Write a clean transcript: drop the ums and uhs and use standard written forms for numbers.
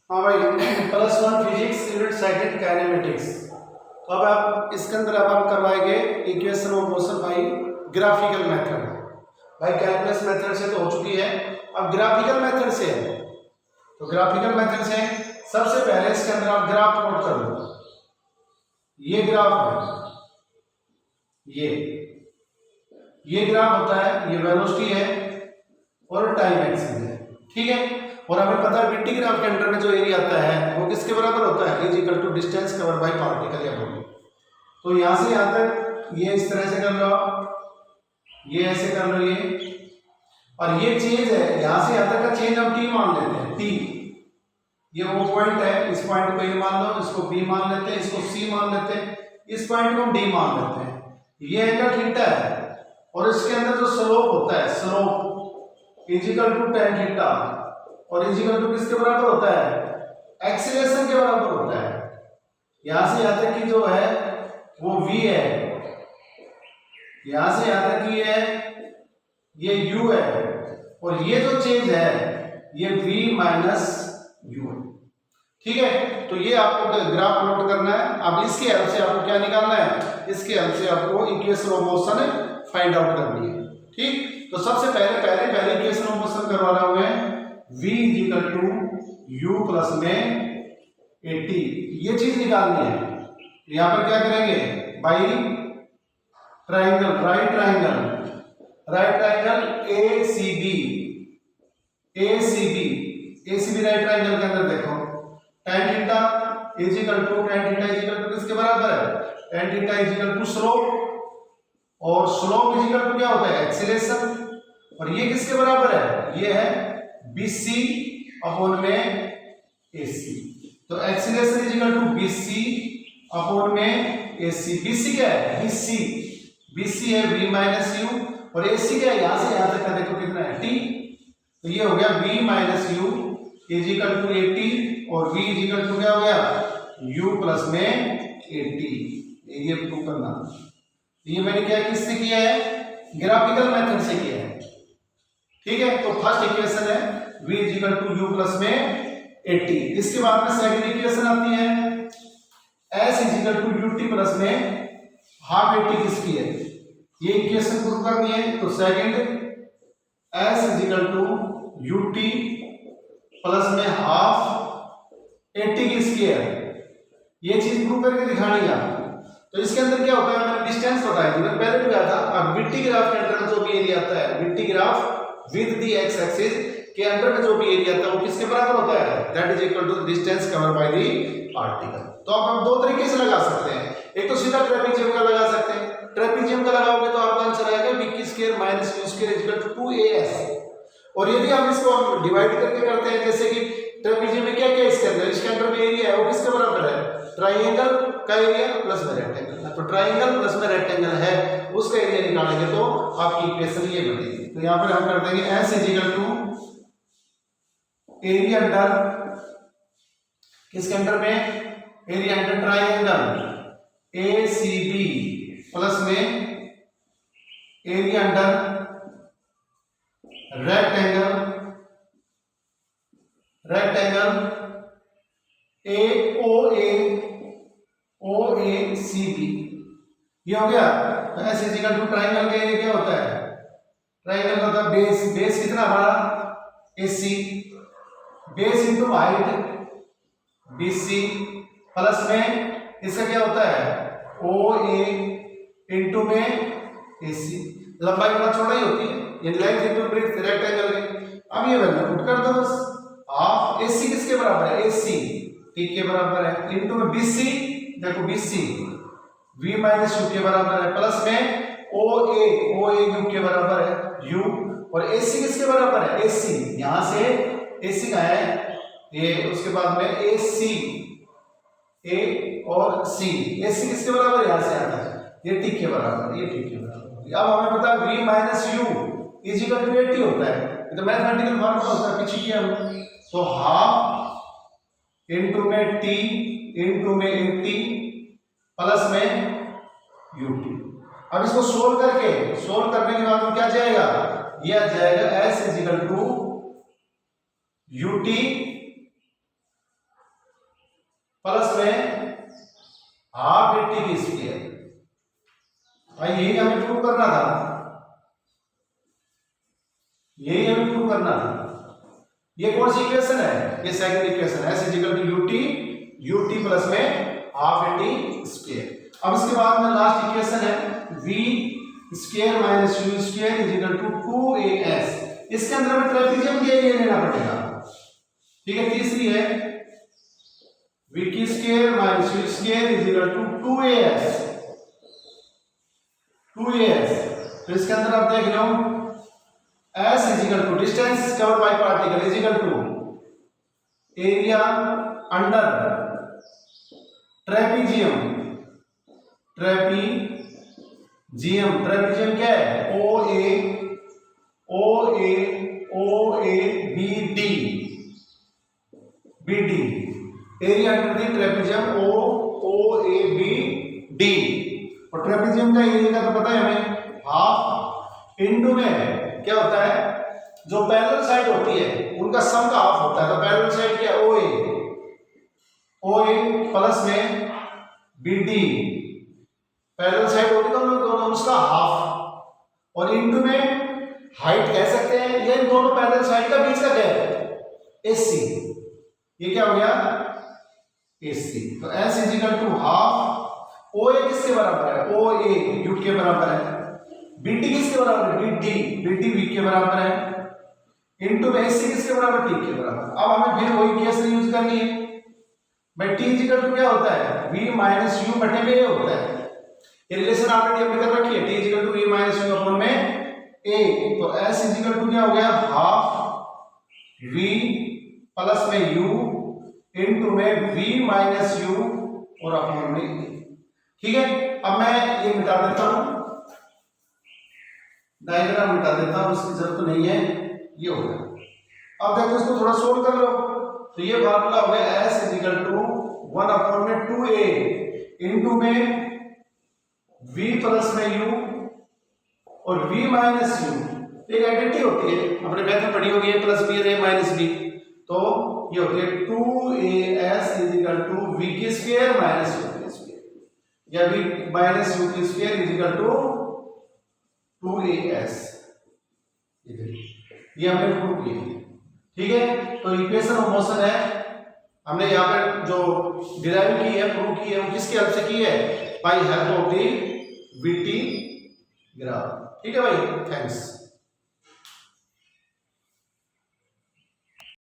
हाँ भाई, +1 physics unit second kinematics. तो अब आप इसके अंदर अब हम करवाएंगे equation of motion by graphical method. भाई कैलकुलस मेथड से तो हो चुकी है, अब ग्राफिकल मेथड से है। तो ग्राफिकल मेथड से सबसे पहले इसके अंदर आप ग्राफ प्लॉट कर लो। ये ग्राफ है, ये ग्राफ होता है, ये वेलोसिटी है और टाइम एक्सिस है, ठीक है। और हमें पता है विट्टी ग्राफ के अंडर में जो एरिया आता है वो किसके बराबर होता है, is equal to distance covered by particle या बॉडी। तो यहां से यहां तक ये इस तरह से कर लो, ये ऐसे कर लो, ये और ये चेंज है, यहां से यहां तक का चेंज हम टी मान लेते हैं, टी। ये वो पॉइंट है, इस पॉइंट को ए मान लो, इसको बी मान लेते हैं, इसको सी मान लेते हैं, इस पॉइंट को हम डी मान लेते हैं। ये एंगल थीटा है और इसके अंदर जो स्लोप होता है, slope is equal to tan theta और इज इक्वल टू किसके बराबर होता है, एक्सीलरेशन के बराबर होता है। यहां से यहां तक की जो है वो v है, यहां से यहां तक की है ये u है और ये जो चेंज है ये v माइनस u है, ठीक है। तो ये आपको ग्राफ प्लॉट करना है। अब इसके हेल्प से आपको क्या निकालना है, इसके हेल्प से आपको equation of motion find out करनी है, ठीक। तो सबसे पहले इक्वेशन ऑफ मोशन करवा रहा हूं मैं, v equal to u plus में 80, ये चीज निकालनी है। यहां पर क्या करेंगे, by triangle, right triangle ACB right triangle के अंदर देखो tan theta is equal to किसके बराबर है, tan theta is equal to slope और स्लोप इज इक्वल टू क्या होता है, एक्सीलरेशन। और ये किसके बराबर है, ये है BC अपॉन में AC। तो acceleration is equal to BC upon में AC। BC क्या है, BC है v माइनस u और AC क्या है, यहां से यहां तक का देखो कितना है, t। तो ये हो गया v minus u is equal to 80 और v इज इक्वल टू क्या हो गया, u प्लस में 80। ये प्रूव करना, ये मैंने क्या किससे किया है, ग्राफिकल मेथड से किया है, ठीक है। तो फर्स्ट इक्वेशन है v is equal to u plus में 80। इसके बाद में सेकंड इक्वेशन आती है s is equal to ut plus में हाफ 80 किसकी है, ये इक्वेशन प्रूव करनी है। तो second s is equal to ut plus में हाफ 80 किसकी है, ये चीज प्रूव करके दिखानी है। तो इसके अंदर क्या होता है, मैंने डिस्टेंस बताया थी, मैंने पहले भी कहा था। अब विट्टी ग्राफ के अंदर जो भी एरिया आता है, विट्टी graph with the x axis के अंदर में जो भी एरिया आता है वो किसके बराबर होता है, that is equal to distance covered by the particle. तो अब हम दो तरीके से लगा सकते हैं, एक तो सीधा ट्रेपेजियम का लगा सकते हैं। ट्रेपेजियम का लगाओगे तो आपका आंसर आएगा v square minus u square is equal to 2as। और यदि हम इसको हम डिवाइड करके करते हैं, जैसे कि ट्रेपेजियम में क्या क्या इसके अंदर में एरिया है वो किसके बराबर है, ट्राइंगल का एरिया प्लस में रेक्टेंगल। तो ट्राइंगल प्लस में रेक्टेंगल है, उसका एरिया निकालेंगे तो आपकी इक्वेशन ये बनेगी। तो यहां पर हम कर देंगे s is equal to area under किसके अंडर में, area under triangle ACB plus में एरिया अंडर रेक्टेंगल OACB। ये हो गया। तो S is equal to triangle का एरिया क्या होता है, ट्राइंगल का होता है बेस कितना हमारा AC, base into height BC plus में इसका क्या होता है OA इनटू में AC। लंबाई बड़ा चौड़ाई होती है, ये लेंथ इनटू ब्रेड्थ रेक्टेंगल की। अब ये वैल्यू पुट कर दो बस, हाफ AC किसके बराबर है, AC t के बराबर है, इनटू में BC, देखो BC v माइनस u के बराबर है, प्लस में OA u के बराबर है u, और AC किसके बराबर है, AC यहां से AC का है ये, उसके बाद में AC A और C, AC किसके बराबर यहां से आता है, ये t के बराबर, ये t के बराबर। अब हमें पता है v minus u is equal to 80 होता है, ये तो मैथमेटिकल फॉर्मूला होता है, पीछे किया हमने। तो हाफ इनटू में t इनटू में 80 प्लस में ut। अब इसको सोल्व करने के बाद में क्या जाएगा, ये आ जाएगा s is equal to ut plus में हाफ टी की स्क्वायर। भाई यही हमें प्रूव करना था, यही हमें प्रूव करना था। ये कौन सी इक्वेशन है? ये सेकंड इक्वेशन है, s equal to ut plus में हाफ टी स्क्वायर। अब इसके बाद में लास्ट इक्वेशन है v square minus u square is equal to 2as। इसके अंदर हमें ट्रेपेजियम के लिए लेना पड़ेगा, ठीक है। तीसरी है v की square minus u square is equal to 2as। तो इसके अंदर आप देख लो s is equal to distance covered by particle is equal to area under trapezium क्या है? BD area under the trapezium OABD। और ट्रेपेजियम का एरिया का तो पता है हमें, हाफ इनटू में क्या होता है, जो पैरेलल साइड होती है उनका सम का हाफ होता है। तो पैरेलल साइड क्या है? OA प्लस में BD, पैरेलल साइड होती है दोनों उसका हाफ, और इनटू में हाइट कह सकते हैं, या इन दोनों पैरेलल साइड का बीच का गैप AC। ये क्या हो गया? AC। तो S is equal to half OA किसके बराबर है? OA UT के बराबर है। BD किसके बराबर है? BD V के बराबर है। इनटू में AC किसके बराबर? T के बराबर। अब हमें फिर वही इक्वेशन यूज करनी है भाई। T इक्वल टू क्या होता है? V माइनस U बटे में A होता है। ये रिलेशन ऑलरेडी हमने कर रखी है, T equal to V minus U upon में A। तो S इक्वल टू क्या हो गया? हाफ V प्लस में U इनटू में V माइनस U और अपॉन में A। ठीक है। अब मैं ये मिटा देता हूं, डायग्राम मिटा देता हूं, उसकी जरूरत नहीं है। ये हो गया। अब देखो इसको थोड़ा सोल्व कर लो। तो ये फार्मूला हो गया S is equal to 1 upon में 2A इनटू में V प्लस में U और V माइनस U एक आइडेंटिटी होती है, अपने मैथ में पढ़ी होगी, A प्लस B और A माइनस B। तो ये होती है 2AS is equal to V की स्क्वायर माइनस U की स्क्वायर, या V माइनस U की square is equal to 2AS। ये हमने प्रूव किया, ठीक है। तो इक्वेशन ऑफ मोशन है, हमने यहाँ पर जो डिराइव की है, प्रूव की है, वो किसकी हेल्प से की है? By help of the VT graph. ठीक है भाई, थैंक्स।